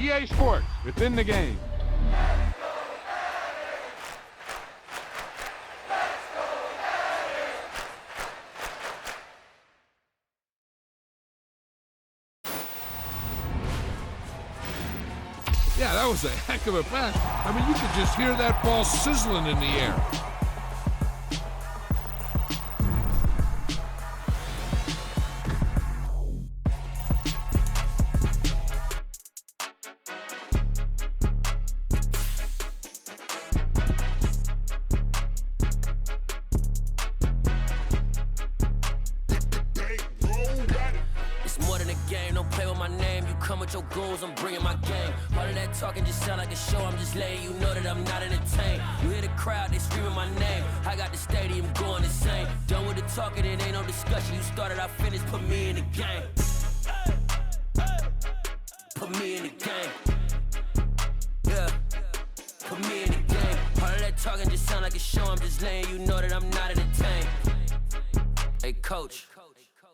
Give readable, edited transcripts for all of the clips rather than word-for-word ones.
EA Sports. It's in the game. Yeah, that was a heck of a pass. I mean, you could just hear that ball sizzling in the air. I'm bringing my game. All of that talking just sound like a show. I'm just letting you know that I'm not entertained. You hear the crowd, they screaming my name. I got the stadium going insane. Done with the talking, it ain't no discussion. You started, I finished, put me in the game. Put me in the game. Yeah, put me in the game. All of that talking just sound like a show. I'm just letting you know that I'm not entertained. Hey coach,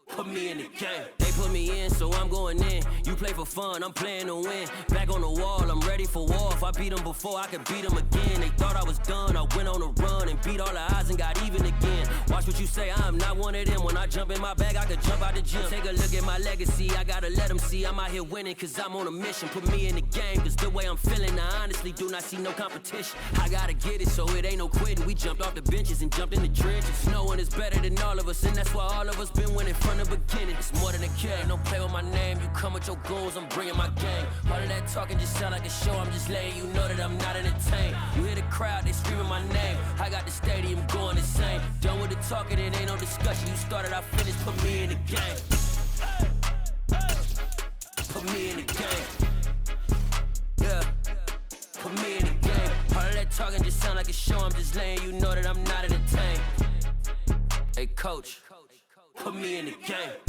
put me in the game. They put me in, so I'm going in. You play for fun, I'm playing to win. Back on the wall, I'm ready for war. If I beat them before, I could beat them again. They thought I was done, I went on a run and beat all the odds and got even again. Watch what you say, I'm not one of them. When I jump in my bag, I could jump out the gym. Take a look at my legacy, I gotta let them see I'm out here winning, cause I'm on a mission. Put me in the game, cause the way I'm feeling, I honestly do not see no competition. I gotta get it, so it ain't no quitting. We jumped off the benches and jumped in the trenches. No one is better than all of us, and that's why all of us been winning from the beginning. It's more than a game, don't play with my name. You come with your goons, I'm bringing my game. All of that talking just sound like a show. I'm just letting you know that I'm not entertained. You hear the crowd, they screaming my name. I got the stadium going insane. Done with the talking, it ain't no discussion. You started, I finished, put me in the game. Put me in the game. Yeah, put me in the game. All of that talking just sound like a show. I'm just letting you know that I'm not entertained. Hey coach, put me in the game.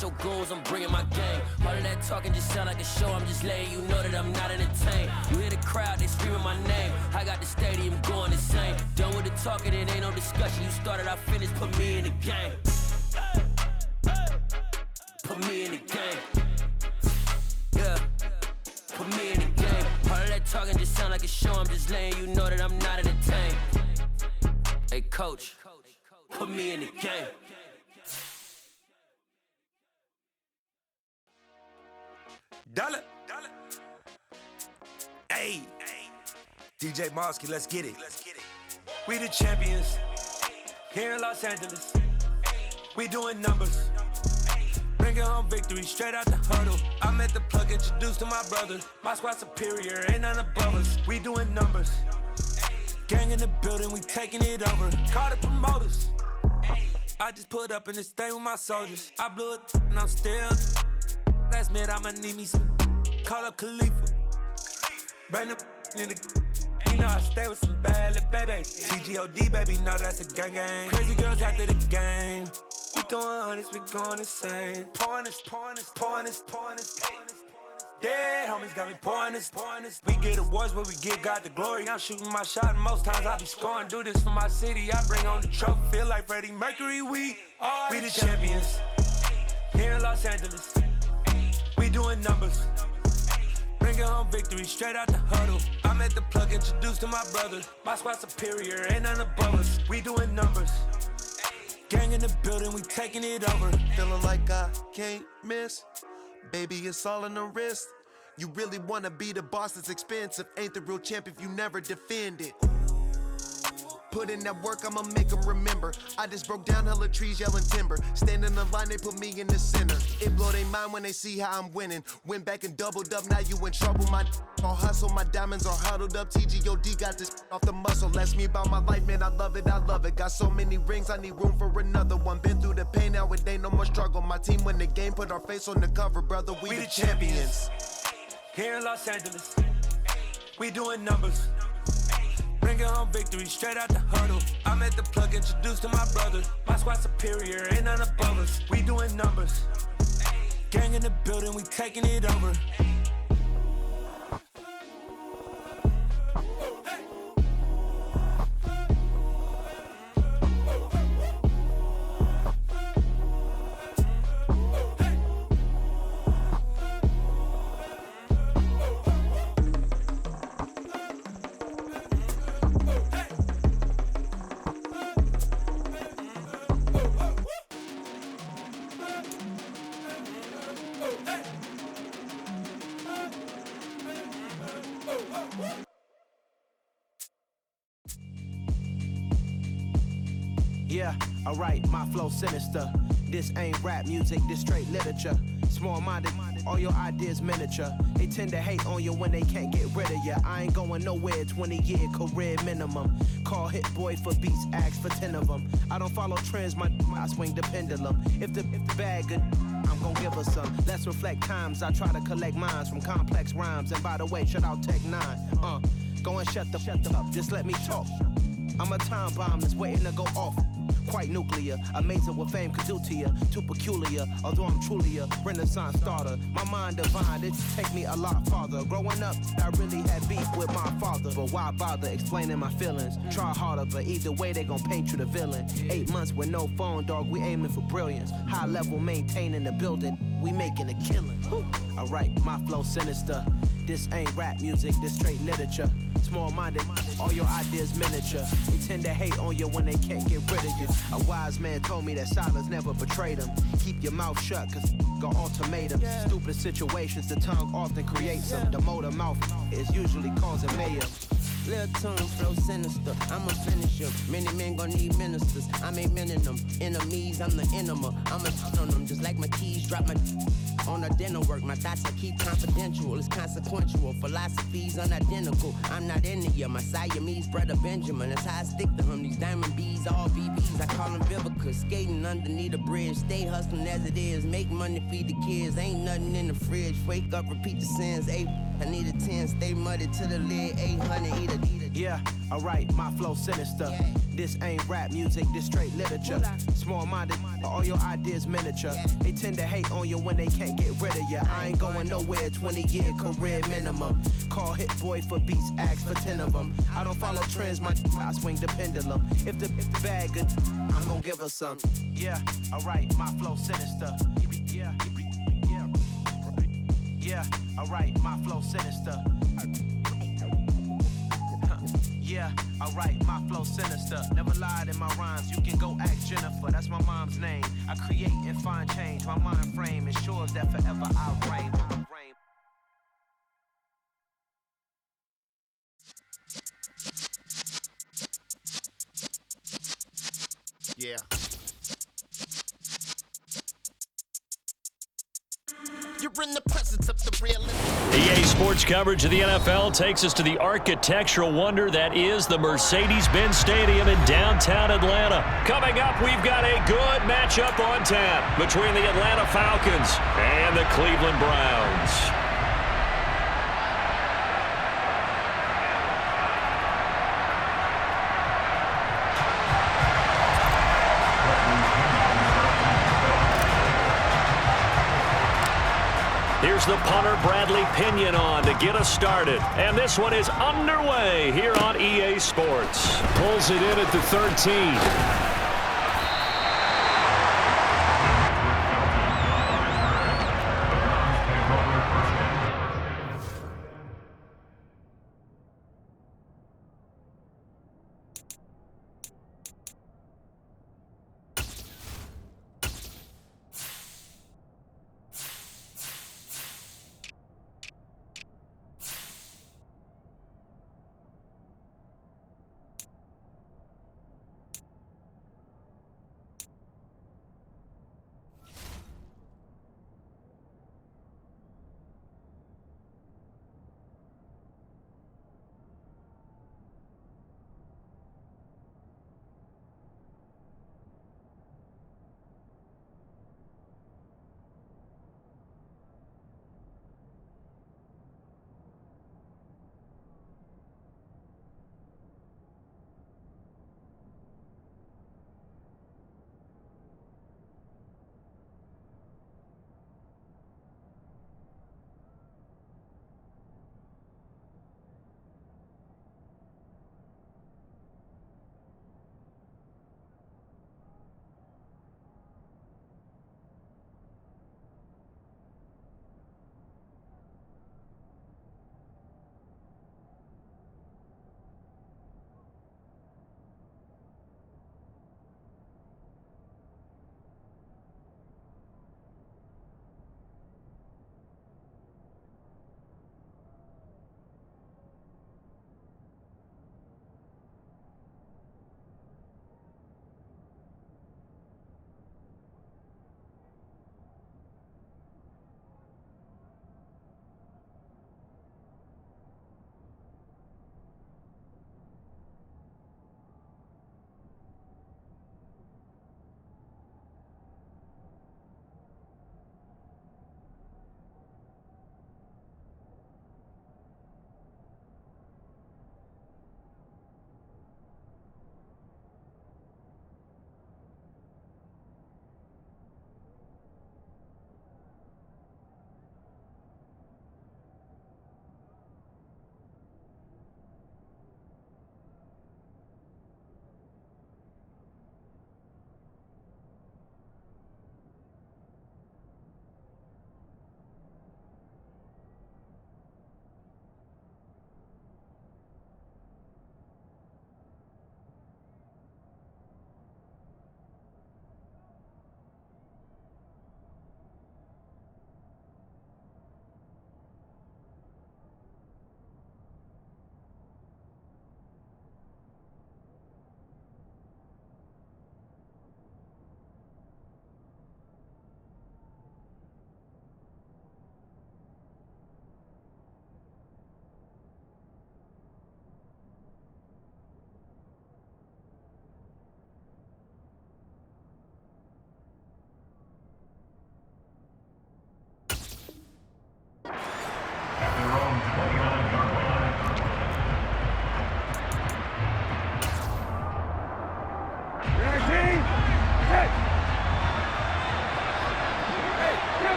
Your goons, I'm bringing my game. All of that talking just sound like a show. I'm just letting you know that I'm not entertained. You hear the crowd, they screaming my name. I got the stadium going insane. Done with the talking, it ain't no discussion. You started, I finished, put me in the game. Put me in the game. Yeah, put me in the game. All of that talking just sound like a show. I'm just letting you know that I'm not entertained. Hey coach, put me in the game. Dollar. Hey, DJ Mosky, let's get it. We the champions here in Los Angeles. We doing numbers. Bringing home victory straight out the huddle. I'm at the plug, introduced to my brother. My squad superior, ain't none above us. We doing numbers. Gang in the building, we taking it over. Call the promoters. I just put up in this thing with my soldiers. I blew it and I'm still. Last minute, I'ma need me some. Call up Khalifa. Bring the in the. You know I stay with some bad little baby. TGOD, baby, know that's a gang gang. Crazy girls after the game. We throwing hundreds, we going insane. Pouring this. Dead homies got me pouring this. We get awards, but we give God the glory. I'm shooting my shot, and most times I be scoring. Do this for my city, I bring on the trophy. Feel like Freddie Mercury, we the champions here in Los Angeles. We doing numbers. Bringing home victory straight out the huddle. I'm at the plug, introduced to my brother. My squad superior, ain't none above us. We doing numbers. Gang in the building, we taking it over. Feeling like I can't miss. Baby, it's all in the wrist. You really wanna be the boss, it's expensive. Ain't the real champ if you never defend it. Put in that work, I'ma make them remember. I just broke down hella trees, yelling timber. Stand in the line, they put me in the center. It blow their mind when they see how I'm winning. Went back and doubled up, now you in trouble. My all hustle, my diamonds are huddled up. TGOD got this off the muscle. That's me about my life, man, I love it. Got so many rings, I need room for another one. Been through the pain, now it ain't no more struggle. My team win the game, put our face on the cover, brother, we the champions. here in Los Angeles. We doing numbers. Bringing home victory straight out the huddle. I'm at the plug, introduced to my brother. My squad superior, ain't none above us. We doing numbers. Gang in the building, we taking it over. Yeah, alright, my flow sinister. This ain't rap music, this straight literature. Small-minded, all your ideas miniature. They tend to hate on you when they can't get rid of you. I ain't going nowhere, 20-year career minimum. Call hit boy for beats, ask for 10 of them. I don't follow trends, I swing the pendulum. If the bag good, I'm gon' give her some. Let's reflect times, I try to collect minds from complex rhymes. And by the way, shout out Tech 9. Go and shut the up, just let me talk. I'm a time bomb that's waiting to go off. Quite nuclear, amazing what fame could do to you. Too peculiar, although I'm truly a renaissance starter. My mind divine, it take me a lot farther. Growing up, I really had beef with my father. But why bother explaining my feelings? Try harder, but either way they gon' paint you the villain. 8 months with no phone, dog, we aiming for brilliance. High level maintaining the building, we making a killing. Alright, my flow sinister. This ain't rap music, this straight literature. Small-minded, all your ideas miniature. They tend to hate on you when they can't get rid of you. A wise man told me that silence never betrayed him. Keep your mouth shut, cause got ultimatums. Stupid situations, the tongue often creates them. The motor mouth is usually causing mayhem. Lil' tune, flow sinister, I'ma finish him. Many men gon' need ministers, I'm aiming them. Enemies, I'm the enema. I'ma on them, just like my keys, drop my on the dinner work. My thoughts I keep confidential, it's consequential. Philosophies unidentical, I'm not into you. My Siamese brother Benjamin, that's how I stick to him. These diamond bees, all BBs, I call them Vivica. Skating underneath the bridge, stay hustling as it is. Make money, feed the kids, ain't nothing in the fridge. Wake up, repeat the sins, I need a 10, stay muddy to the lid, 800, eat a. Yeah, alright, my flow sinister. This ain't rap music, this straight literature. Small-minded, all your ideas miniature. They tend to hate on you when they can't get rid of you. I ain't going nowhere, 20-year career minimum. Call hit boy for beats, ask for 10 of them. I don't follow trends, I swing the pendulum. If the bag good, I'm gon' give her some. Yeah, alright, my flow sinister. Yeah, alright, my flow sinister. Yeah, alright, my flow sinister. Never lied in my rhymes, you can go ask Jennifer. That's my mom's name. I create and find change. My mind frame ensures that forever I'll reign. Yeah. You're in the presence of the realist. EA Sports coverage of the NFL takes us to the architectural wonder that is the Mercedes-Benz Stadium in downtown Atlanta. Coming up, we've got a good matchup on tap between the Atlanta Falcons and the Cleveland Browns. Here's the punter, Bradley Pinion, on to get us started. And this one is underway here on EA Sports. Pulls it in at the 13.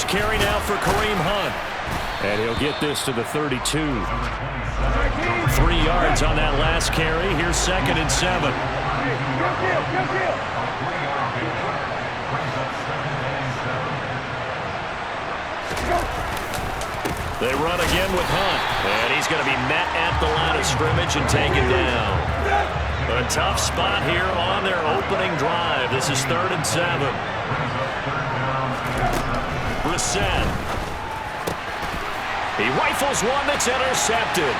First carry now for Kareem Hunt. And he'll get this to the 32. 3 yards on that last carry. Here's 2nd and 7. They run again with Hunt. And he's going to be met at the line of scrimmage and taken down. A tough spot here on their opening drive. This is 3rd and 7. Brissett. He rifles one that's intercepted.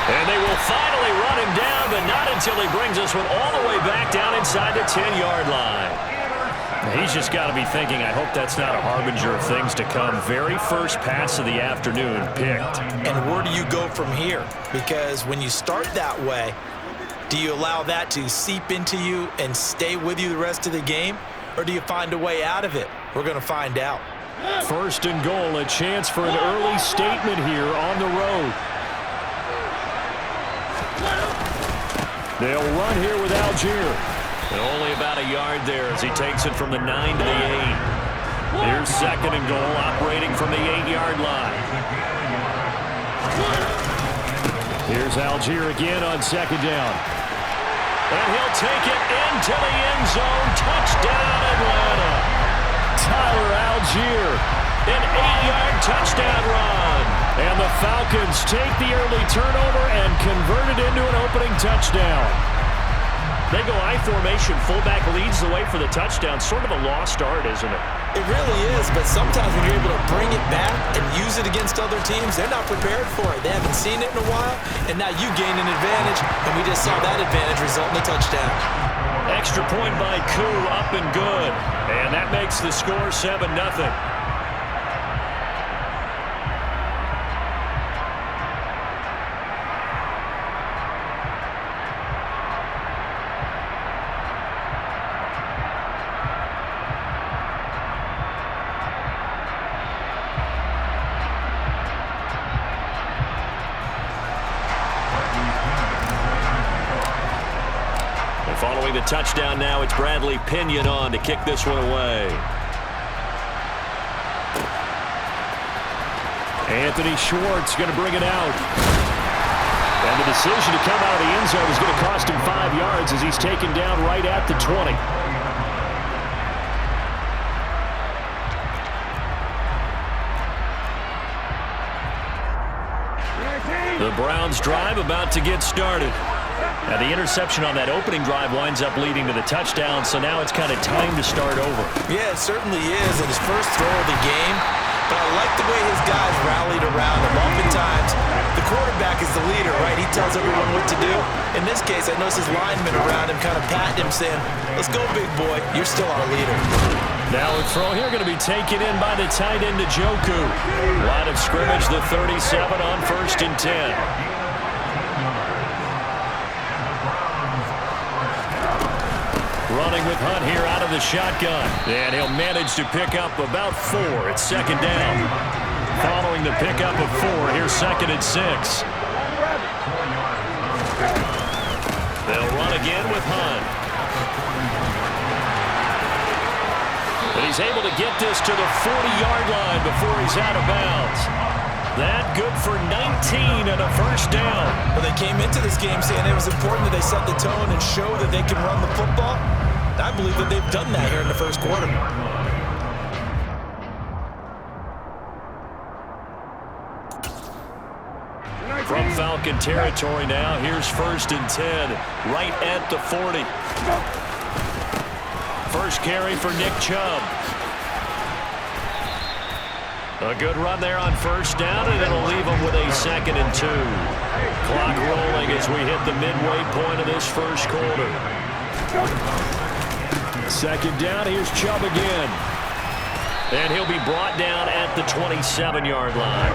And they will finally run him down, but not until he brings this one all the way back down inside the 10-yard line. He's just got to be thinking, I hope that's not a harbinger of things to come. Very first pass of the afternoon picked. And where do you go from here? Because when you start that way, do you allow that to seep into you and stay with you the rest of the game? Or do you find a way out of it? We're going to find out. 1st and goal, a chance for an early statement here on the road. They'll run here with Algier. And only about a yard there as he takes it from the 9 to the 8. Here's 2nd and goal, operating from the 8-yard line. Here's Algier again on 2nd down. And he'll take it into the end zone. Touchdown, Atlanta. Tyler Algier, an 8-yard touchdown run. And the Falcons take the early turnover and convert it into an opening touchdown. They go I formation. Fullback leads the way for the touchdown. Sort of a lost art, isn't it? It really is, but sometimes when you're able to bring it back and use it against other teams, they're not prepared for it. They haven't seen it in a while, and now you gain an advantage, and we just saw that advantage result in a touchdown. Extra point by Koo, up and good. And that makes the score 7-0. Following the touchdown now, it's Bradley Pinion on to kick this one away. Anthony Schwartz going to bring it out. And the decision to come out of the end zone is going to cost him 5 yards as he's taken down right at the 20. The Browns drive about to get started. Now the interception on that opening drive winds up leading to the touchdown, so now it's kind of time to start over. Yeah, it certainly is, and his first throw of the game. But I like the way his guys rallied around him. Oftentimes, the quarterback is the leader, right? He tells everyone what to do. In this case, I noticed his linemen around him kind of patting him, saying, let's go, big boy. You're still our leader. Now a throw here going to be taken in by the tight end, Njoku. Line of scrimmage, the 37 on 1st and 10. Running with Hunt here out of the shotgun. And he'll manage to pick up about 4. It's 2nd down. Following the pickup of 4, here's 2nd and 6. They'll run again with Hunt. And he's able to get this to the 40-yard line before he's out of bounds. That good for 19 and a 1st down. Well, they came into this game saying it was important that they set the tone and show that they can run the football. I believe that they've done that here in the first quarter. From Falcon territory now, here's 1st and 10, right at the 40. First carry for Nick Chubb. A good run there on 1st down, and it'll leave him with a 2nd and 2. Clock rolling as we hit the midway point of this first quarter. 2nd down, here's Chubb again. And he'll be brought down at the 27-yard line.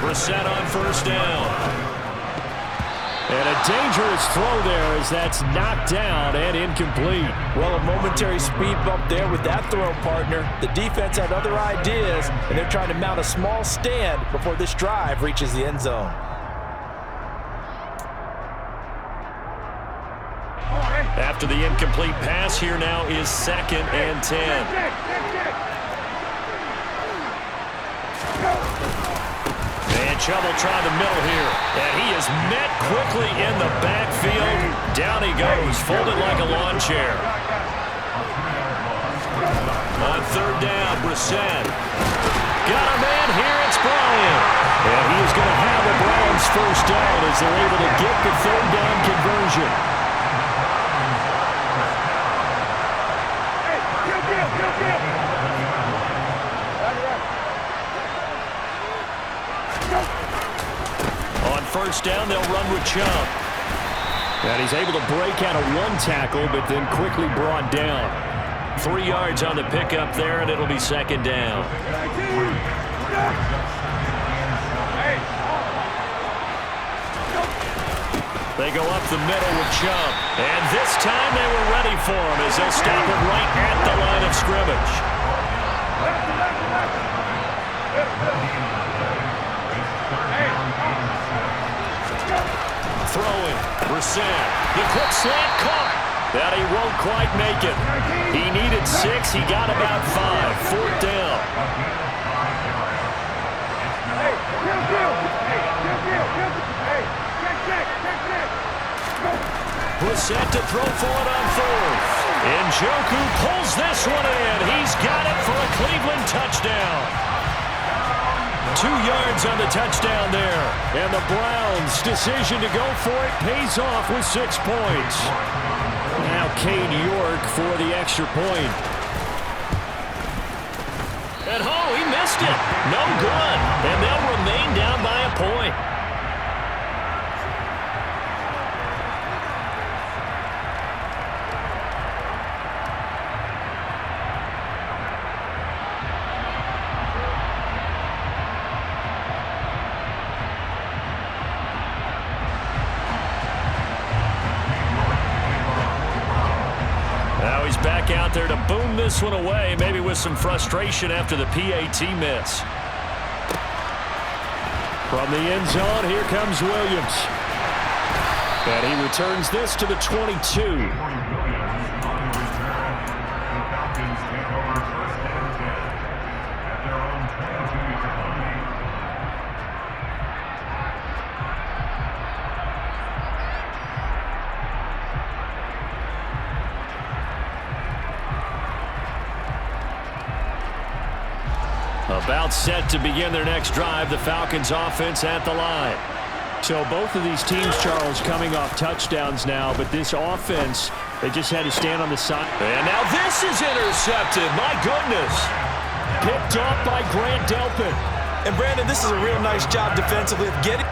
Brissett on 1st down. And a dangerous throw there as that's knocked down and incomplete. Well, a momentary speed bump there with that throw, partner. The defense had other ideas, and they're trying to mount a small stand before this drive reaches the end zone. After the incomplete pass, here now is 2nd and 10. And Chubb will try the middle here. And he is met quickly in the backfield. Down he goes, folded like a lawn chair. On 3rd down, Brissett. Got a man here, it's Bryant. And he is going to have the Browns first down as they're able to get the 3rd down conversion. On 1st down, they'll run with Chubb. And he's able to break out of 1 tackle, but then quickly brought down. 3 yards on the pickup there, and it'll be 2nd down. They go up the middle with Chubb. And this time they were ready for him as they'll stop him right at the line of scrimmage. Throwing, Brissett. The quick slant caught. That he won't quite make it. He needed 6. He got about 5. 4th down. Brissett to throw for it on 4th. Njoku pulls this one in. He's got it for a Cleveland touchdown. 2 yards on the touchdown there. And the Browns' decision to go for it pays off with 6 points. Now Cade York for the extra point. And he missed it. No good. And they'll remain down by a point. Back out there to boom this one away, maybe with some frustration after the PAT miss. From the end zone, here comes Williams. And he returns this to the 22. About set to begin their next drive, the Falcons offense at the line. So both of these teams, Charles, coming off touchdowns now, but this offense, they just had to stand on the side. And now this is intercepted. My goodness. Picked off by Grant Delpit. And Brandon, this is a real nice job defensively of getting.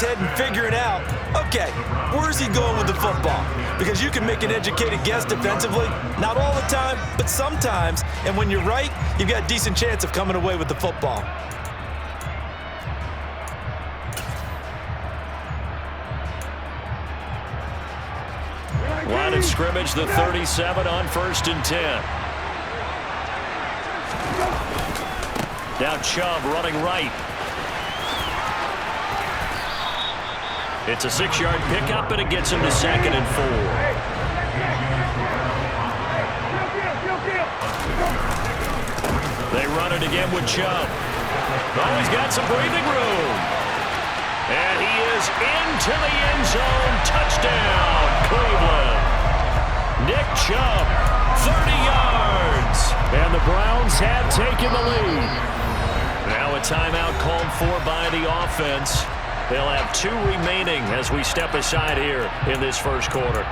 Head and figuring out, okay, where's he going with the football? Because you can make an educated guess defensively, not all the time, but sometimes, and when you're right, you've got a decent chance of coming away with the football. Line of scrimmage, the 37 on 1st and 10. Now Chubb running right. It's a 6-yard pickup, and it gets him to 2nd and 4. They run it again with Chubb. Oh, he's got some breathing room. And he is into the end zone. Touchdown, Cleveland. Nick Chubb, 30 yards. And the Browns have taken the lead. Now a timeout called for by the offense. They'll have 2 remaining as we step aside here in this first quarter.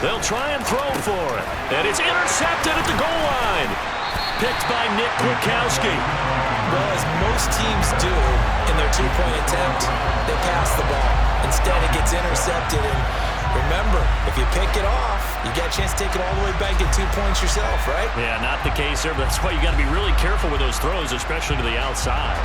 They'll try and throw for it. And it's intercepted at the goal line. Picked by Nick Kwiatkowski. Well, as most teams do in their two-point attempt, they pass the ball. Instead, it gets intercepted. And remember, if you pick it off, you got a chance to take it all the way back and get 2 points yourself, right? Yeah, not the case there, but that's why you got to be really careful with those throws, especially to the outside.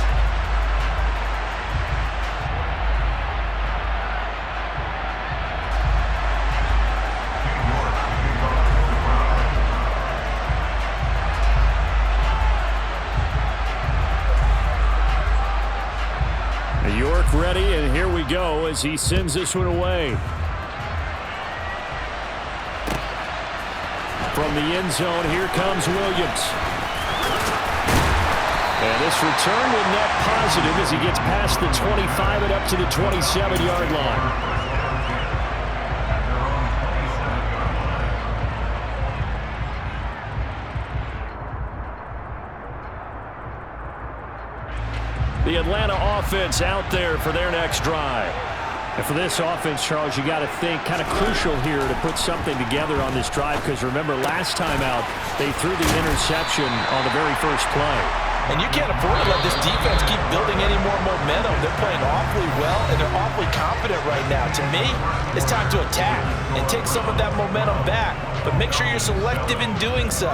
York ready, and here we go as he sends this one away. From the end zone, here comes Williams. And this return will net positive as he gets past the 25 and up to the 27-yard line. The Atlanta offense out there for their next drive. And for this offense, Charles, you got to think kind of crucial here to put something together on this drive, because remember, last time out, they threw the interception on the very first play. And you can't afford to let this defense keep building any more momentum. They're playing awfully well, and they're awfully confident right now. To me, it's time to attack and take some of that momentum back. But make sure you're selective in doing so.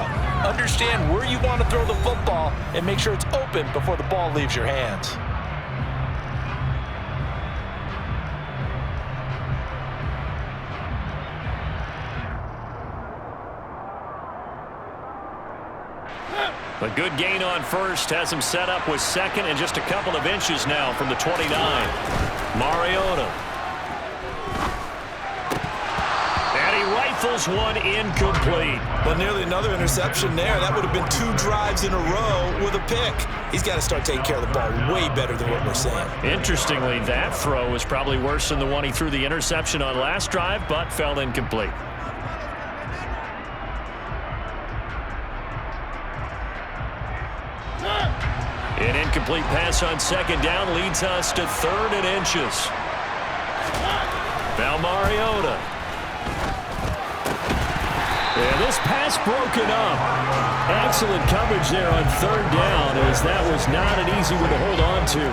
Understand where you want to throw the football and make sure it's open before the ball leaves your hands. A good gain on first has him set up with second and just a couple of inches now from the 29. Mariota. And he rifles one incomplete. Well, nearly another interception there. That would have been 2 drives in a row with a pick. He's got to start taking care of the ball way better than what we're seeing. Interestingly, that throw was probably worse than the one he threw the interception on last drive, but fell incomplete. An incomplete pass on second down leads us to 3rd and inches. Now Mariota. And this pass broken up. Excellent coverage there on 3rd down, as that was not an easy one to hold on to.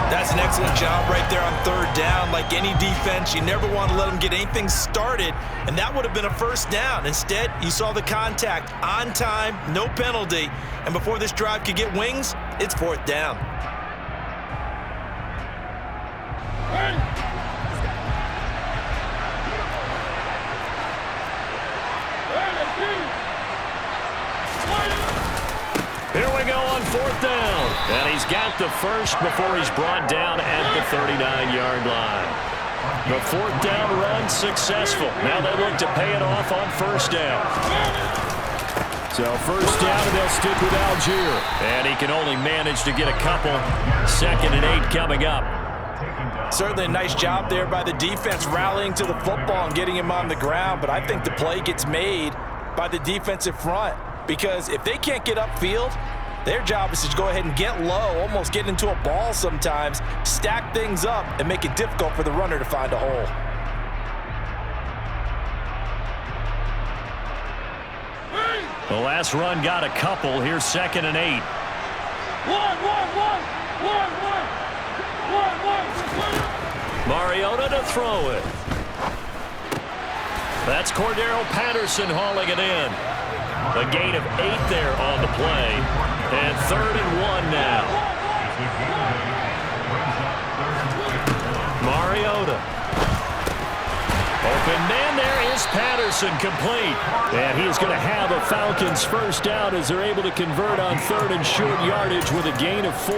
That's an excellent job right there on 3rd down. Like any defense, you never want to let them get anything started, and that would have been a first down. Instead, you saw the contact on time, no penalty, and before this drive could get wings, it's 4th down. Here we go on 4th down. And he's got the first before he's brought down at the 39-yard line. The 4th down run successful. Now they look to pay it off on 1st down. So 1st down, and they'll stick with Algier. And he can only manage to get a couple. 2nd and 8 coming up. Certainly a nice job there by the defense rallying to the football and getting him on the ground, but I think the play gets made by the defensive front, because if they can't get upfield, their job is to go ahead and get low, almost get into a ball sometimes, stack things up, and make it difficult for the runner to find a hole. The last run got a couple. Here's 2nd and 8. Mariota to throw it. That's Cordero Patterson hauling it in. A gain of 8 there on the play. And 3rd and 1 now. Mariota. Open man, there is Patterson, complete. And he's going to have a Falcons first down as they're able to convert on 3rd and short yardage with a gain of 4.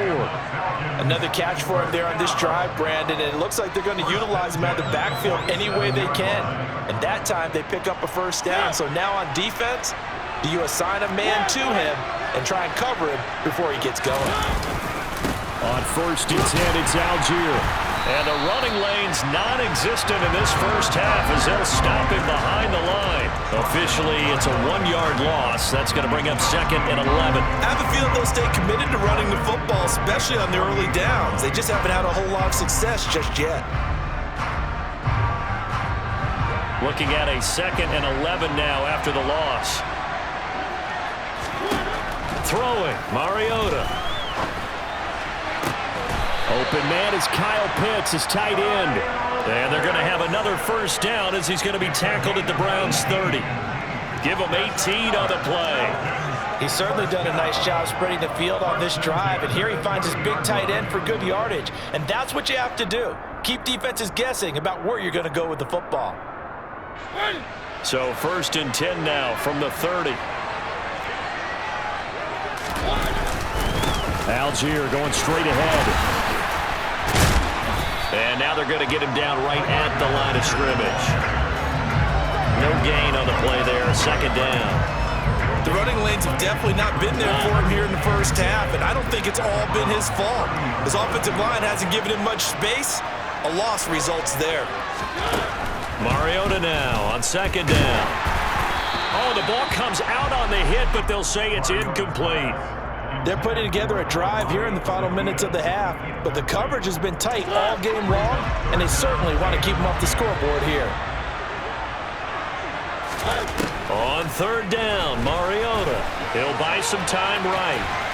Another catch for him there on this drive, Brandon, and it looks like they're going to utilize him out of the backfield any way they can. And that time they pick up a first down. So now on defense, do you assign a man to him and try and cover him before he gets going? On 1st and 10, it's Algier. And the running lane's non-existent in this first half as they'll stop him behind the line. Officially, it's a 1-yard loss. That's going to bring up 2nd and 11. I have a feeling they'll stay committed to running the football, especially on the early downs. They just haven't had a whole lot of success just yet. Looking at a 2nd and 11 now after the loss. Throwing, Mariota. Open man is Kyle Pitts, his tight end. And they're going to have another first down as he's going to be tackled at the Browns' 30. Give him 18 on the play. He's certainly done a nice job spreading the field on this drive, and here he finds his big tight end for good yardage. And that's what you have to do. Keep defenses guessing about where you're going to go with the football. So 1st and 10 now from the 30. Algier going straight ahead. And now they're going to get him down right at the line of scrimmage. No gain on the play there, 2nd down. The running lanes have definitely not been there for him here in the first half, and I don't think it's all been his fault. His offensive line hasn't given him much space. A loss results there. Mariota now on 2nd down. Oh, the ball comes out on the hit, but they'll say it's incomplete. They're putting together a drive here in the final minutes of the half, but the coverage has been tight all game long, and they certainly want to keep them off the scoreboard here. On 3rd down, Mariota. He'll buy some time right.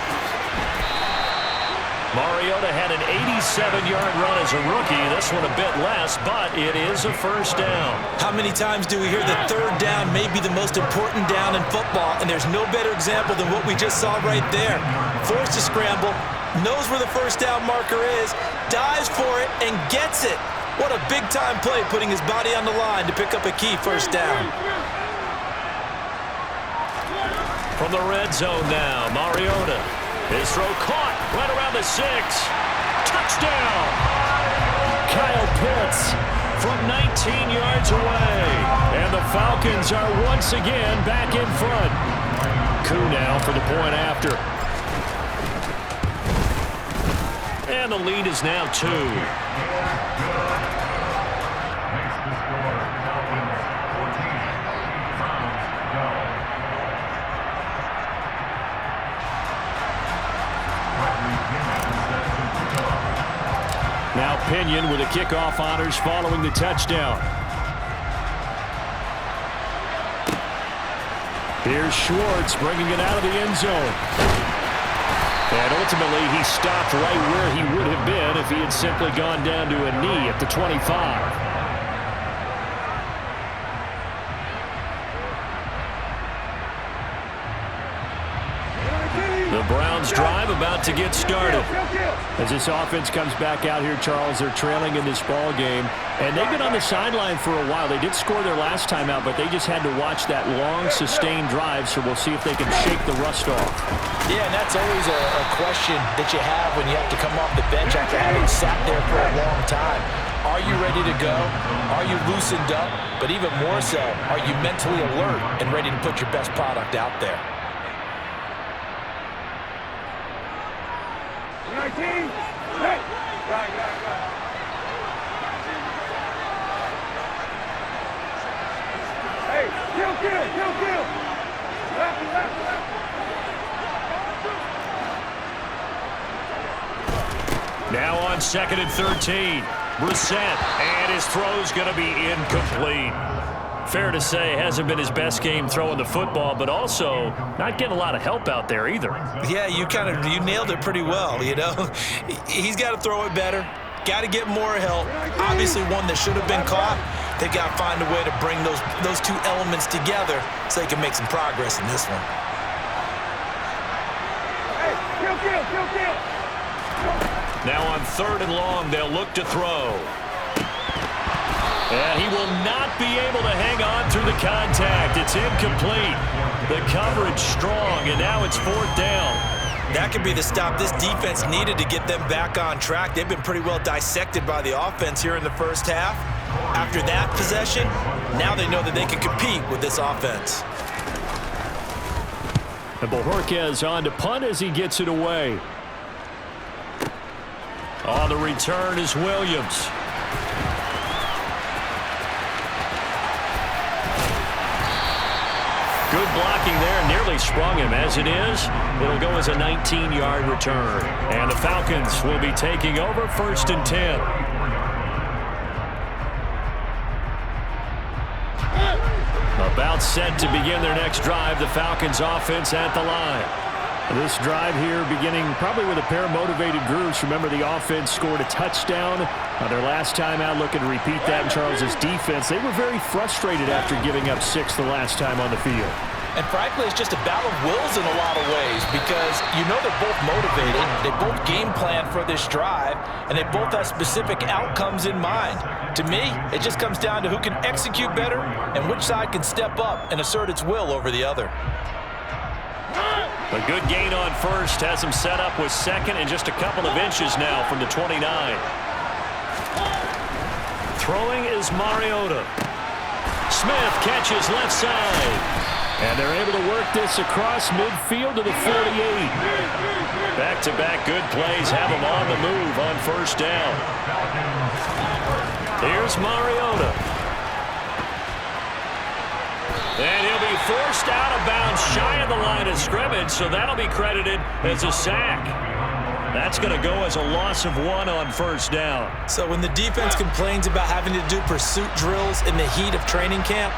Mariota had an 87-yard run as a rookie. This one a bit less, but it is a first down. How many times do we hear that 3rd down may be the most important down in football, and there's no better example than what we just saw right there. Forced to scramble, knows where the first down marker is, dives for it, and gets it. What a big-time play, putting his body on the line to pick up a key first down. From the red zone now, Mariota. His throw caught right around the 6. Touchdown! Kyle Pitts from 19 yards away. And the Falcons are once again back in front. Coup now for the point after. And the lead is now 2. Now Pinion with the kickoff honors following the touchdown. Here's Schwartz bringing it out of the end zone. And ultimately he stopped right where he would have been if he had simply gone down to a knee at the 25. The Browns drive about to get started. As this offense comes back out here, Charles, they're trailing in this ball game. And they've been on the sideline for a while. They did score their last time out, but they just had to watch that long, sustained drive, so we'll see if they can shake the rust off. Yeah, and that's always a question that you have when you have to come off the bench after having sat there for a long time. Are you ready to go? Are you loosened up? But even more so, are you mentally alert and ready to put your best product out there? Now on 2nd and 13. Brissett, and his throw's going to be incomplete. Fair to say, hasn't been his best game throwing the football, but also not getting a lot of help out there either. Yeah, you nailed it pretty well, you know. He's got to throw it better. Got to get more help. Obviously one that should have been caught. They've got to find a way to bring those two elements together so they can make some progress in this one. Now on 3rd and long, they'll look to throw. And he will not be able to hang on through the contact. It's incomplete. The coverage strong, and now it's 4th down. That could be the stop this defense needed to get them back on track. They've been pretty well dissected by the offense here in the first half. After that possession, now they know that they can compete with this offense. And Bojorquez on to punt as he gets it away. On the return is Williams. Good blocking there, nearly sprung him. As it is, it'll go as a 19-yard return. And the Falcons will be taking over 1st and 10. About set to begin their next drive. The Falcons offense at the line. This drive here beginning probably with a pair of motivated groups. Remember, the offense scored a touchdown on their last time out, looking to repeat that in Charles's defense. They were very frustrated after giving up 6 the last time on the field. And frankly, it's just a battle of wills in a lot of ways because you know they're both motivated, they both game plan for this drive, and they both have specific outcomes in mind. To me, it just comes down to who can execute better and which side can step up and assert its will over the other. A good gain on first has him set up with second and just a couple of inches now from the 29. Throwing is Mariota. Smith catches left side. And they're able to work this across midfield to the 48. Back-to-back good plays have them on the move on first down. Here's Mariota. And he'll be forced out of bounds shy of the line of scrimmage, so that'll be credited as a sack. That's going to go as a loss of 1 on first down. So when the defense complains about having to do pursuit drills in the heat of training camp,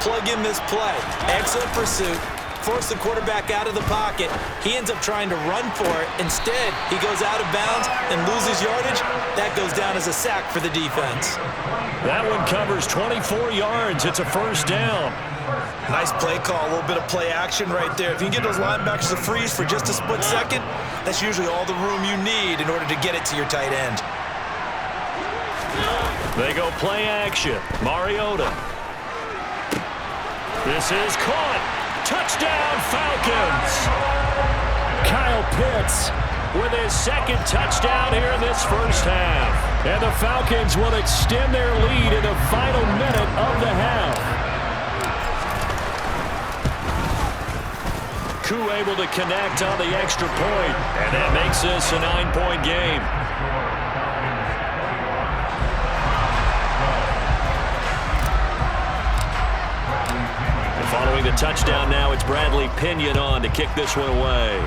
plug in this play. Exit pursuit, force the quarterback out of the pocket. He ends up trying to run for it. Instead, he goes out of bounds and loses yardage. That goes down as a sack for the defense. That one covers 24 yards. It's a first down. Nice play call, a little bit of play action right there. If you can get those linebackers to freeze for just a split second, that's usually all the room you need in order to get it to your tight end. They go play action. Mariota. This is caught. Touchdown, Falcons. Kyle Pitts with his second touchdown here in this first half. And the Falcons will extend their lead in the final minute of the half. Koo able to connect on the extra point, and that makes this a 9-point game. And following the touchdown now, it's Bradley Pinion on to kick this one away.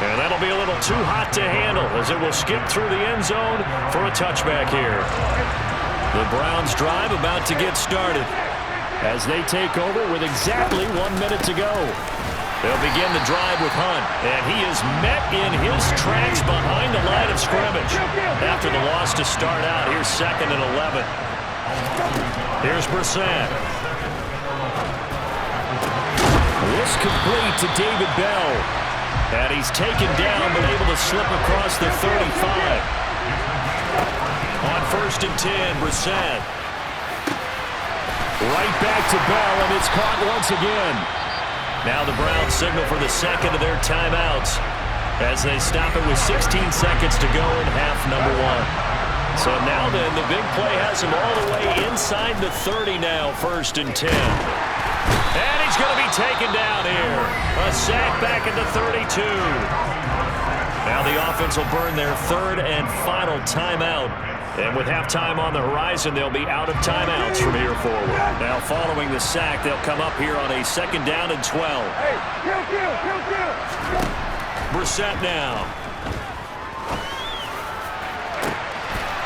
And that'll be a little too hot to handle as it will skip through the end zone for a touchback here. The Browns drive about to get started as they take over with exactly 1 minute to go. They'll begin the drive with Hunt, and he is met in his tracks behind the line of scrimmage. After the loss to start out, here's 2nd and 11. Here's Brissett. This complete to David Bell. And he's taken down but able to slip across the 35. On 1st and 10, Brissett. Right back to Bell, and it's caught once again. Now the Browns signal for the second of their timeouts as they stop it with 16 seconds to go in half number 1. So now then, the big play has him all the way inside the 30 now, 1st and 10. And he's going to be taken down here. A sack back at the 32. Now the offense will burn their 3rd and final timeout. And with halftime on the horizon, they'll be out of timeouts from here forward. Now following the sack, they'll come up here on a 2nd down and 12. Brissett now.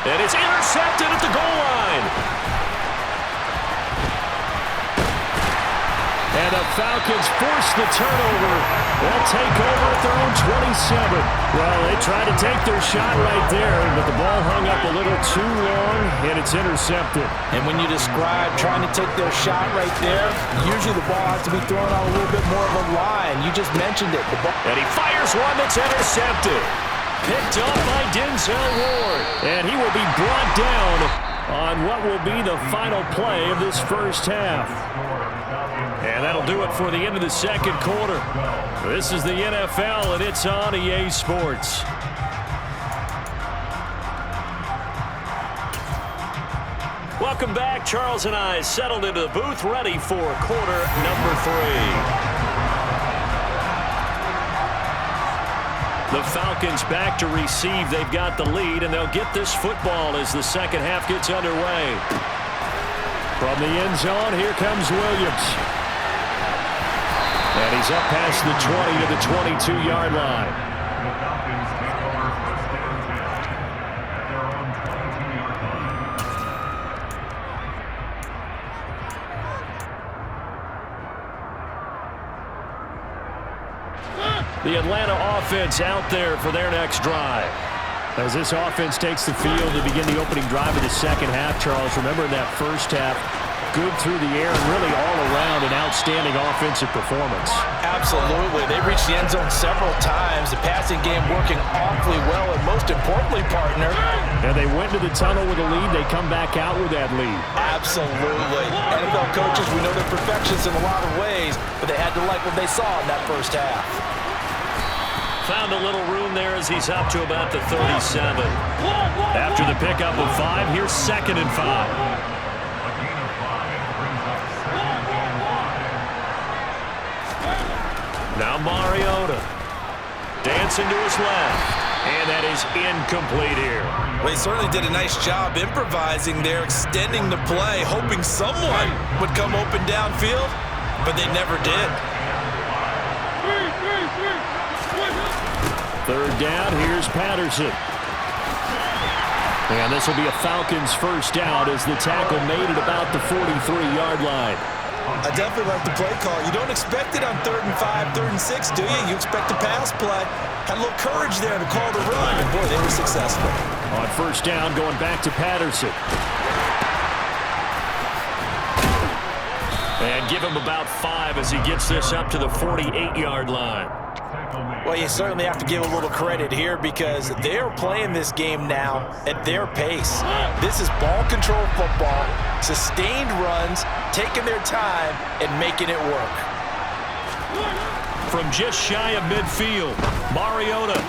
And it's intercepted at the goal line. And the Falcons force the turnover. They'll take over at their own 27. Well, they tried to take their shot right there, but the ball hung up a little too long, and it's intercepted. And when you describe trying to take their shot right there, usually the ball has to be thrown on a little bit more of a line. You just mentioned it. The ball and he fires one that's intercepted. Picked up by Denzel Ward. And he will be brought down on what will be the final play of this first half. And that'll do it for the end of the second quarter. This is the NFL, and it's on EA Sports. Welcome back. Charles and I settled into the booth, ready for quarter number 3. The Falcons back to receive. They've got the lead, and they'll get this football as the second half gets underway. From the end zone, here comes Williams. And he's up past the 20 to the 22-yard line. The Atlanta offense out there for their next drive. As this offense takes the field to begin the opening drive of the second half, Charles, remember in that first half, good through the air and really all around an outstanding offensive performance. Absolutely. They reached the end zone several times. The passing game working awfully well, and most importantly, partner. And they went to the tunnel with a lead. They come back out with that lead. Absolutely. NFL coaches, we know they're perfectionists in a lot of ways, but they had to like what they saw in that first half. Found a little room there as he's up to about the 37. After the pickup of 5, here's 2nd and 5. Now Mariota. Dancing to his left. And that is incomplete here. Well, he certainly did a nice job improvising there, extending the play, hoping someone would come open downfield, but they never did. 3rd down, here's Patterson. And this will be a Falcons first down as the tackle made at about the 43-yard line. I definitely like the play call. You don't expect it on 3rd and 5, 3rd and 6, do you? You expect a pass play. Had a little courage there to call the run, and boy, they were successful. On first down, going back to Patterson. And give him about 5 as he gets this up to the 48-yard line. Well, you certainly have to give a little credit here because they're playing this game now at their pace. This is ball control football, sustained runs, taking their time and making it work. From just shy of midfield, Mariota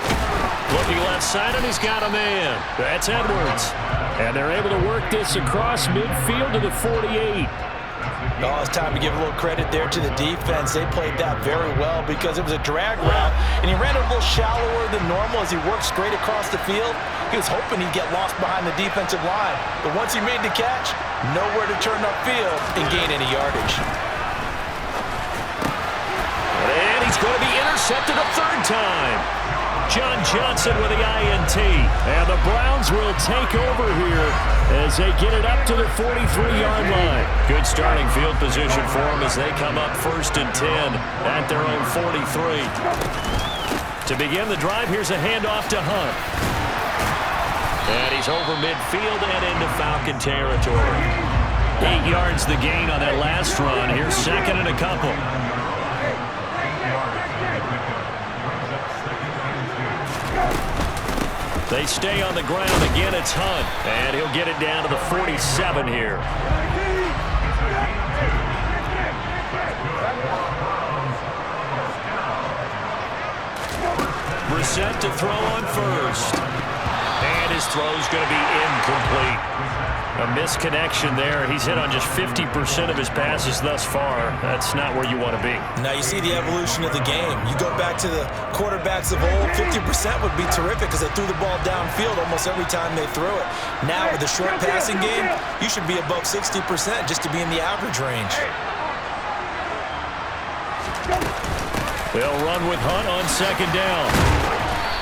looking left side, and he's got a man. That's Edwards. And they're able to work this across midfield to the 48. Oh, it's time to give a little credit there to the defense. They played that very well because it was a drag route, and he ran a little shallower than normal as he worked straight across the field. He was hoping he'd get lost behind the defensive line, but once he made the catch, nowhere to turn upfield and gain any yardage. And he's going to be intercepted a 3rd time. John Johnson with the INT. And the Browns will take over here as they get it up to the 43-yard line. Good starting field position for them as they come up 1st and 10 at their own 43. To begin the drive, here's a handoff to Hunt. And he's over midfield and into Falcon territory. 8 yards the gain on that last run. Here's 2nd and a couple. They stay on the ground. Again, it's Hunt. And he'll get it down to the 47 here. Brissett to throw on first. And his throw's going to be incomplete. A misconnection there. He's hit on just 50% of his passes thus far. That's not where you want to be. Now you see the evolution of the game. You go back to the quarterbacks of old, 50% would be terrific because they threw the ball downfield almost every time they threw it. Now with the short passing game, you should be above 60% just to be in the average range. They'll run with Hunt on 2nd down.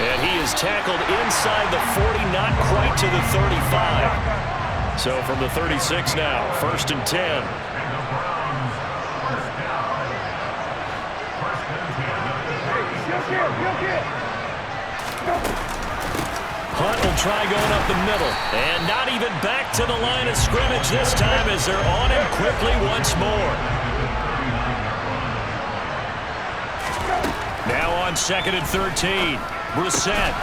And he is tackled inside the 40, not quite to the 35. So from the 36 now, 1st and 10. Hunt will try going up the middle. And not even back to the line of scrimmage this time as they're on him quickly once more. Now on 2nd and 13. Brissett.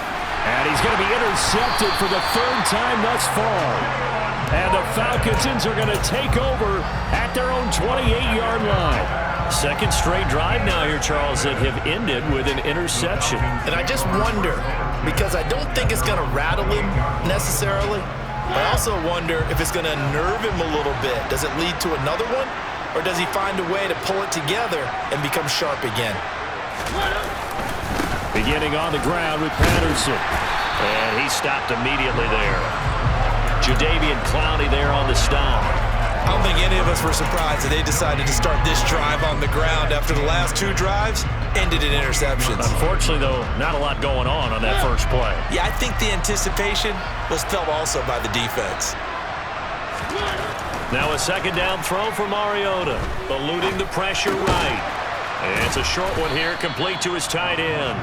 And he's going to be intercepted for the 3rd time thus far. And the Falcons are going to take over at their own 28-yard line. 2nd straight drive now here, Charles, that have ended with an interception. And I just wonder, because I don't think it's going to rattle him necessarily, but I also wonder if it's going to nerve him a little bit. Does it lead to another one? Or does he find a way to pull it together and become sharp again? Beginning on the ground with Patterson. And he stopped immediately there. Jadeveon Clowney there on the stop. I don't think any of us were surprised that they decided to start this drive on the ground after the last 2 drives ended in interceptions. Unfortunately, though, not a lot going on that first play. Yeah, I think the anticipation was felt also by the defense. Now a 2nd down throw for Mariota, eluding the pressure right. It's a short one here, complete to his tight end.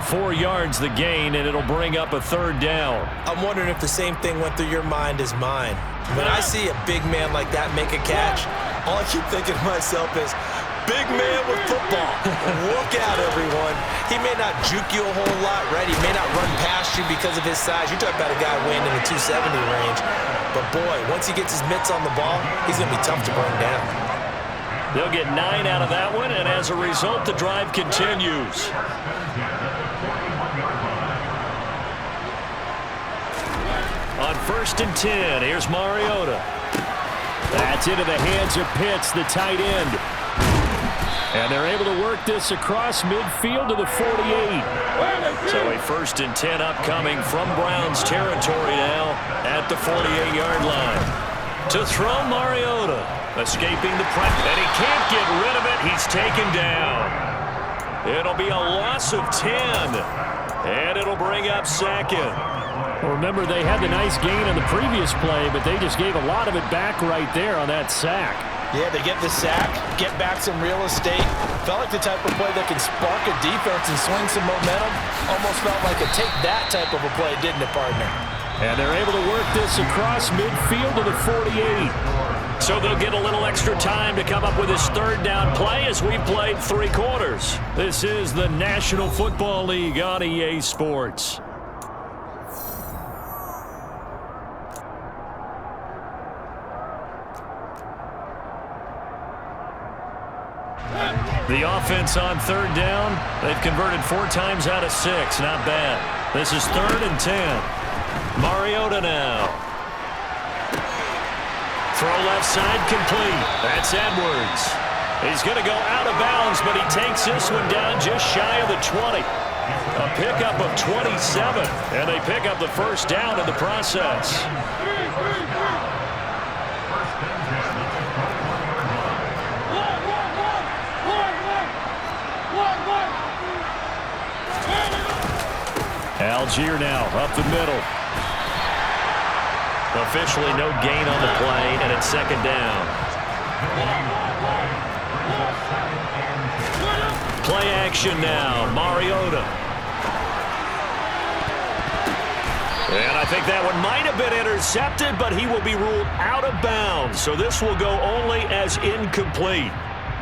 4 yards the gain, and it'll bring up a third down. I'm wondering if the same thing went through your mind as mine. When I see a big man like that make a catch, all I keep thinking to myself is, big man with football. Look out, everyone. He may not juke you a whole lot, right? He may not run past you because of his size. You're talking about a guy weighing in the 270 range. But, boy, once he gets his mitts on the ball, he's going to be tough to bring down. They'll get 9 out of that one, and as a result, the drive continues. On 1st and 10, here's Mariota. That's into the hands of Pitts, the tight end. And they're able to work this across midfield to the 48. So a 1st and 10 upcoming from Browns territory now at the 48-yard line. To throw Mariota, escaping the pressure, and he can't get rid of it. He's taken down. It'll be a loss of 10, and it'll bring up 2nd. Well, remember, they had the nice gain on the previous play, but they just gave a lot of it back right there on that sack. Yeah, they get the sack, get back some real estate. Felt like the type of play that can spark a defense and swing some momentum. Almost felt like a take that type of a play, didn't it, partner? And they're able to work this across midfield to the 48. So they'll get a little extra time to come up with this 3rd down play as we've played 3 quarters. This is the National Football League on EA Sports. The offense on 3rd down, they've converted 4 times out of 6. Not bad. This is 3rd and 10. Mariota now. Throw left side complete. That's Edwards. He's going to go out of bounds, but he takes this one down just shy of the 20. A pickup of 27, and they pick up the 1st down in the process. Algier now up the middle. Officially no gain on the play, and it's 2nd down. Play action now, Mariota. And I think that one might have been intercepted, but he will be ruled out of bounds. So this will go only as incomplete.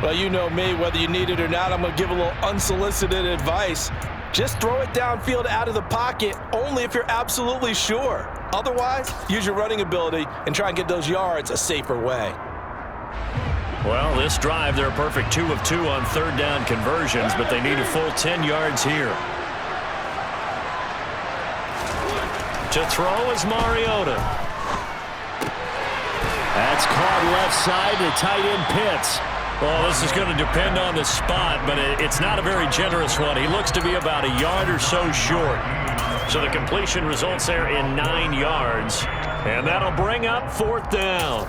Well, you know me, whether you need it or not, I'm going to give a little unsolicited advice. Just throw it downfield out of the pocket only if you're absolutely sure. Otherwise, use your running ability and try and get those yards a safer way. Well, this drive, they're a perfect 2 of 2 on 3rd down conversions, but they need a full 10 yards here. To throw is Mariota. That's caught left side to tight end Pitts. Well, this is going to depend on the spot, but it's not a very generous one. He looks to be about a yard or so short. So the completion results there in 9 yards, and that'll bring up 4th down.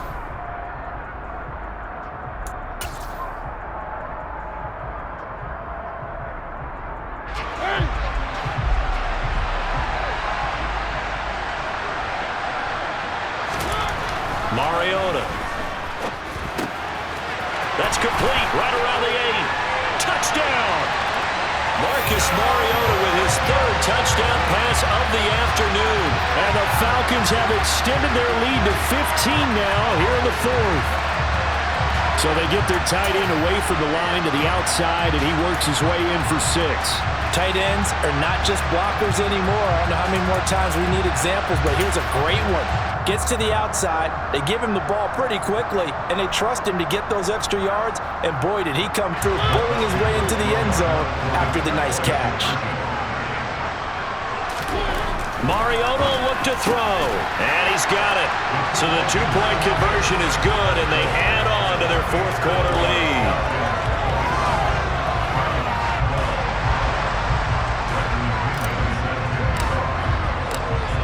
Mariota. That's complete, right around the 8. Touchdown! Marcus Mariota with his 3rd touchdown pass of the afternoon. And the Falcons have extended their lead to 15 now here in the 4th. So they get their tight end away from the line to the outside, and he works his way in for 6. Tight ends are not just blockers anymore. I don't know how many more times we need examples, but here's a great one. Gets to the outside, they give him the ball pretty quickly, and they trust him to get those extra yards, and boy, did he come through, pulling his way into the end zone after the nice catch. Mariota will look to throw, and he's got it. So the 2-point conversion is good, and they add on to their 4th quarter lead.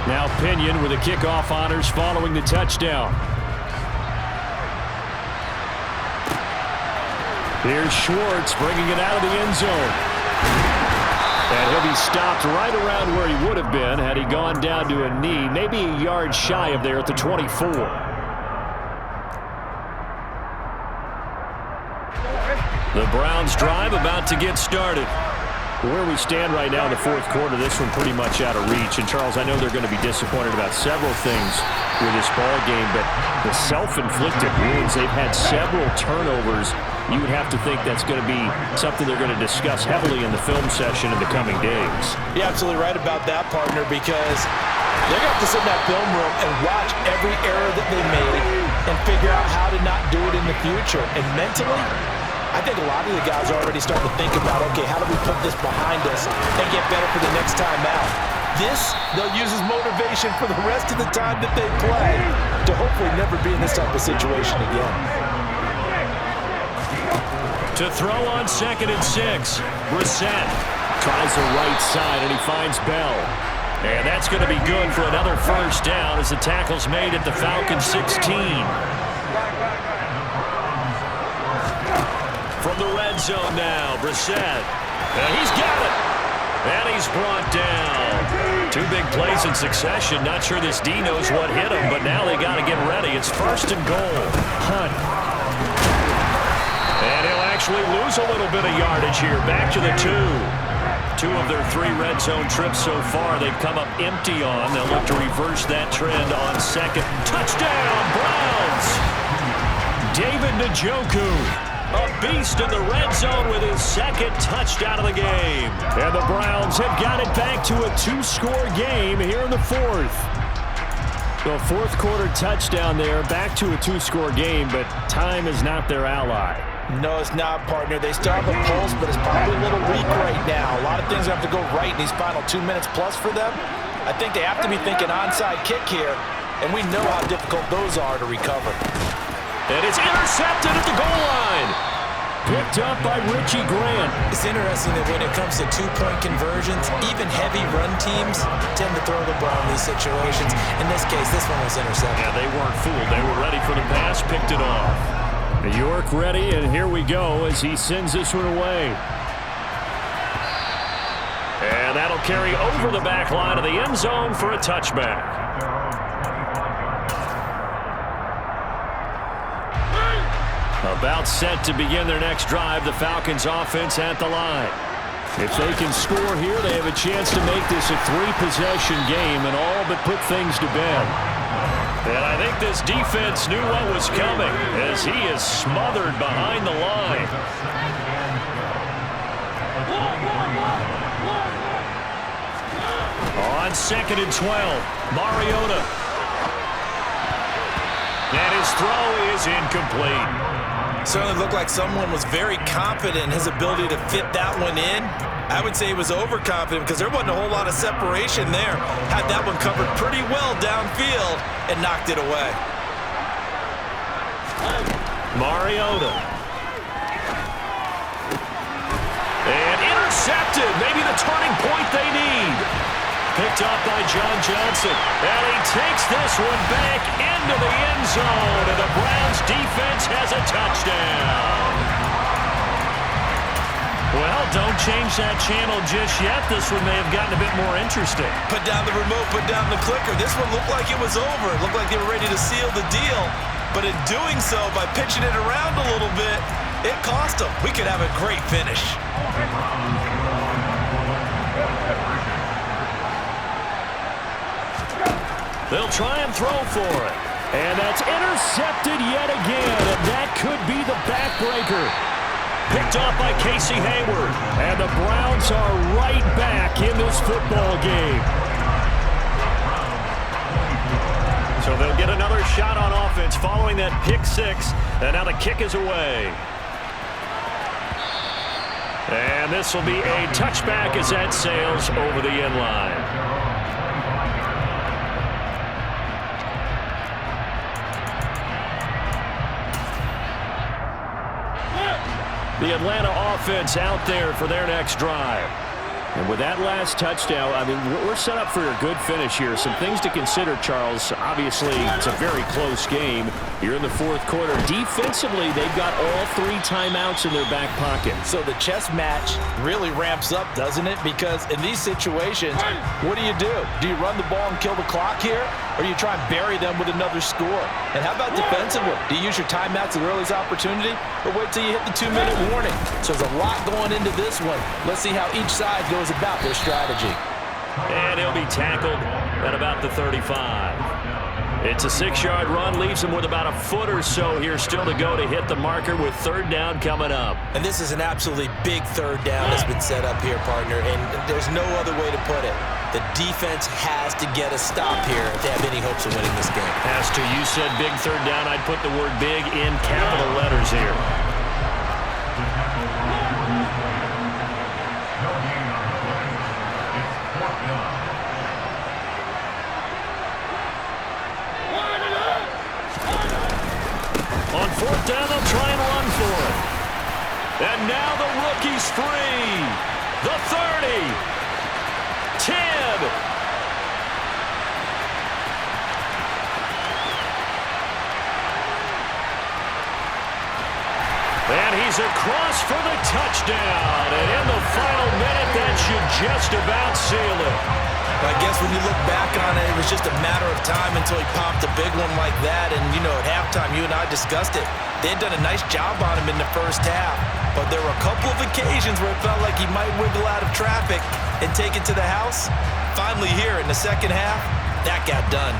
Now Pinion with the kickoff honors following the touchdown. Here's Schwartz bringing it out of the end zone. And he'll be stopped right around where he would have been had he gone down to a knee, maybe a yard shy of there at the 24. The Browns drive about to get started. Where we stand right now in the fourth quarter, this one pretty much out of reach. And, Charles, I know they're going to be disappointed about several things with this ball game, but the self-inflicted wounds, they've had several turnovers. You would have to think that's going to be something they're going to discuss heavily in the film session in the coming days. You're absolutely right about that, partner, because they're going to have to sit in that film room and watch every error that they made and figure out how to not do it in the future. And mentally, I think a lot of the guys are already starting to think about, okay, how do we put this behind us and get better for the next time out? This, they'll use as motivation for the rest of the time that they play to hopefully never be in this type of situation again. To throw on 2nd and 6, Brissett tries the right side, and he finds Bell. And that's going to be good for another first down as the tackle's made at the Falcons 16. From the red zone now, Brissett. And he's got it. And he's brought down. 2 big plays in succession. Not sure this D knows what hit him, but now they got to get ready. It's 1st and goal. Hunt. And he'll actually lose a little bit of yardage here. Back to the 2. 2 of their 3 red zone trips so far they've come up empty on. They'll look to reverse that trend on 2nd. Touchdown, Browns! David Njoku. A beast in the red zone with his 2nd touchdown of the game. And the Browns have got it back to a 2-score game here in the 4th. The fourth quarter touchdown there, back to a 2-score game, but time is not their ally. No, it's not, partner. They still have a pulse, but it's probably a little weak right now. A lot of things have to go right in these final 2 minutes plus for them. I think they have to be thinking onside kick here, and we know how difficult those are to recover. And it's intercepted at the goal line. Picked up by Richie Grant. It's interesting that when it comes to 2-point conversions, even heavy run teams tend to throw the ball in these situations. In this case, this one was intercepted. Yeah, they weren't fooled. They were ready for the pass, picked it off. York ready, and here we go as he sends this one away. And that'll carry over the back line of the end zone for a touchback. About set to begin their next drive, the Falcons offense at the line. If they can score here, they have a chance to make this a 3-possession game and all but put things to bed. And I think this defense knew what was coming as he is smothered behind the line. On 2nd and 12, Mariota. And his throw is incomplete. Certainly looked like someone was very confident in his ability to fit that one in. I would say he was overconfident because there wasn't a whole lot of separation there. Had that one covered pretty well downfield and knocked it away. Mariota. And intercepted. Maybe the turning point they need. Picked up by John Johnson. And he takes this one back into the end zone. And the Browns defense has a touchdown. Well, don't change that channel just yet. This one may have gotten a bit more interesting. Put down the remote, put down the clicker. This one looked like it was over. It looked like they were ready to seal the deal. But in doing so, by pitching it around a little bit, it cost them. We could have a great finish. They'll try and throw for it. And that's intercepted yet again, and that could be the backbreaker. Picked off by Casey Hayward. And the Browns are right back in this football game. So they'll get another shot on offense following that pick 6, and now the kick is away. And this will be a touchback as that sails over the end line. The Atlanta offense out there for their next drive. And with that last touchdown, I mean, we're set up for a good finish here. Some things to consider, Charles. Obviously, it's a very close game. You're in the fourth quarter. Defensively, they've got all 3 timeouts in their back pocket. So the chess match really ramps up, doesn't it? Because in these situations, what do? Do you run the ball and kill the clock here? Or do you try and bury them with another score? And how about defensively? Do you use your timeouts at the earliest opportunity? Or wait till you hit the 2-minute warning? So there's a lot going into this one. Let's see how each side goes about their strategy. And he'll be tackled at about the 35. It's a 6-yard run, leaves him with about a foot or so here still to go to hit the marker with 3rd down coming up. And this is an absolutely big 3rd down that's been set up here, partner, and there's no other way to put it. The defense has to get a stop here if they have any hopes of winning this game. Has to. You said big 3rd down. I'd put the word big in capital letters here. On 4th down, they'll try and run for it. And now the rookie's free. The 30. 10. And he's across for the touchdown. And in the final minute, that should just about seal it. I guess when you look back on it, it was just a matter of time until he popped a big one like that. And, you know, at halftime, you and I discussed it. They had done a nice job on him in the first half. But there were a couple of occasions where it felt like he might wiggle out of traffic and take it to the house. Finally here in the second half, that got done.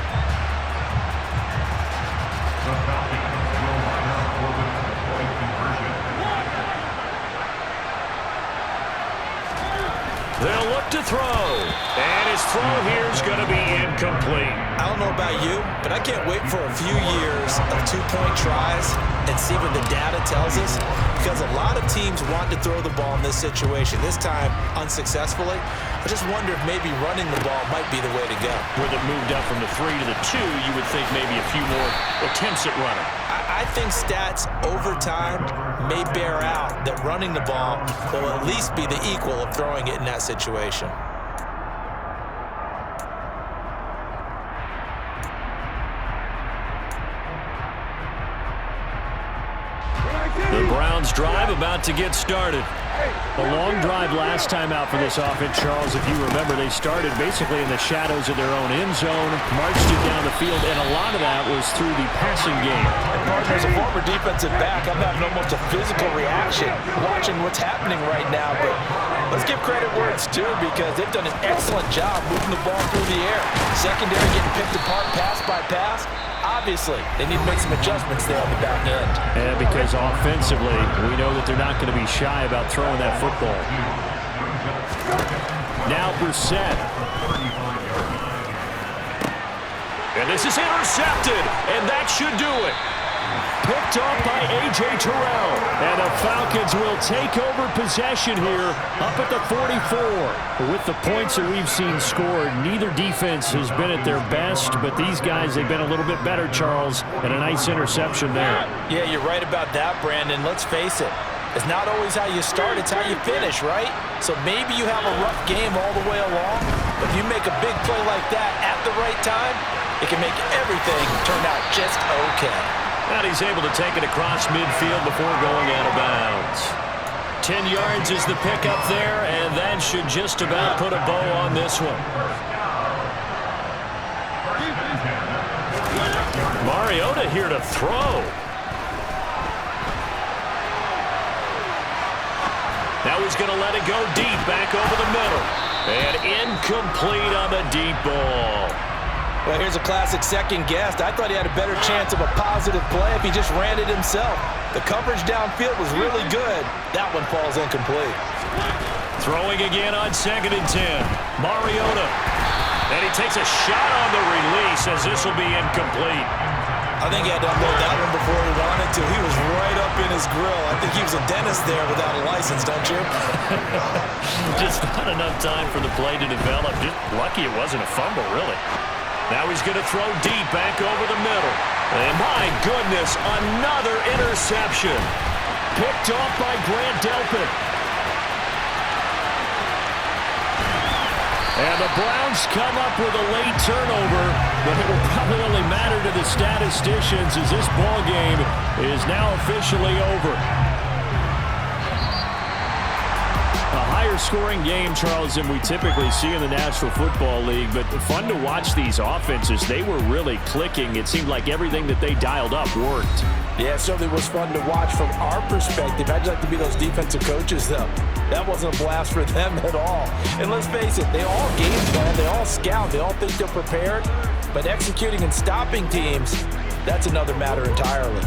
They'll look to throw. And his throw here is going to be incomplete. I don't know about you, but I can't wait for a few years of 2-point tries and see what the data tells us. Because a lot of teams want to throw the ball in this situation. This time, unsuccessfully. I just wonder if maybe running the ball might be the way to go. With it moved up from the 3 to the 2, you would think maybe a few more attempts at running. I think stats over time may bear out that running the ball will at least be the equal of throwing it in that situation. The Browns drive about to get started. A long drive last time out for this offense, Charles. If you remember, they started basically in the shadows of their own end zone, marched it down the field, and a lot of that was through the passing game. And partner, as a former defensive back, I'm having almost a physical reaction watching what's happening right now. But let's give credit where it's due, because they've done an excellent job moving the ball through the air. Secondary getting picked apart pass by pass. Obviously, they need to make some adjustments there on the back end. And because offensively, we know that they're not going to be shy about throwing that football. Now Brissett. And this is intercepted, and that should do it. Picked off by A.J. Terrell. And the Falcons will take over possession here up at the 44. With the points that we've seen scored, neither defense has been at their best, but these guys, they've been a little bit better, Charles, and a nice interception there. Yeah, you're right about that, Brandon. Let's face it. It's not always how you start, it's how you finish, right? So maybe you have a rough game all the way along, but if you make a big play like that at the right time, it can make everything turn out just okay. And he's able to take it across midfield before going out of bounds. 10 yards is the pickup there, and that should just about put a bow on this one. Mariota here to throw. Now he's going to let it go deep, back over the middle. And incomplete on the deep ball. Well, here's a classic second guess. I thought he had a better chance of a positive play if he just ran it himself. The coverage downfield was really good. That one falls incomplete. Throwing again on 2nd and 10. Mariota. And he takes a shot on the release as this will be incomplete. I think he had to unload that one before he wanted to. He was right up in his grill. I think he was a dentist there without a license, don't you? Just not enough time for the play to develop. Just lucky it wasn't a fumble, really. Now he's going to throw deep back over the middle. And my goodness, another interception. Picked off by Grant Delpit. And the Browns come up with a late turnover, but it will probably only matter to the statisticians as this ball game is now officially over. A higher scoring game, Charles, than we typically see in the National Football League, but fun to watch these offenses. They were really clicking. It seemed like everything that they dialed up worked. Yeah, it certainly was fun to watch from our perspective. I'd like to be those defensive coaches, though. That wasn't a blast for them at all. And let's face it, they all game plan, they all scout, they all think they're prepared, but executing and stopping teams, that's another matter entirely.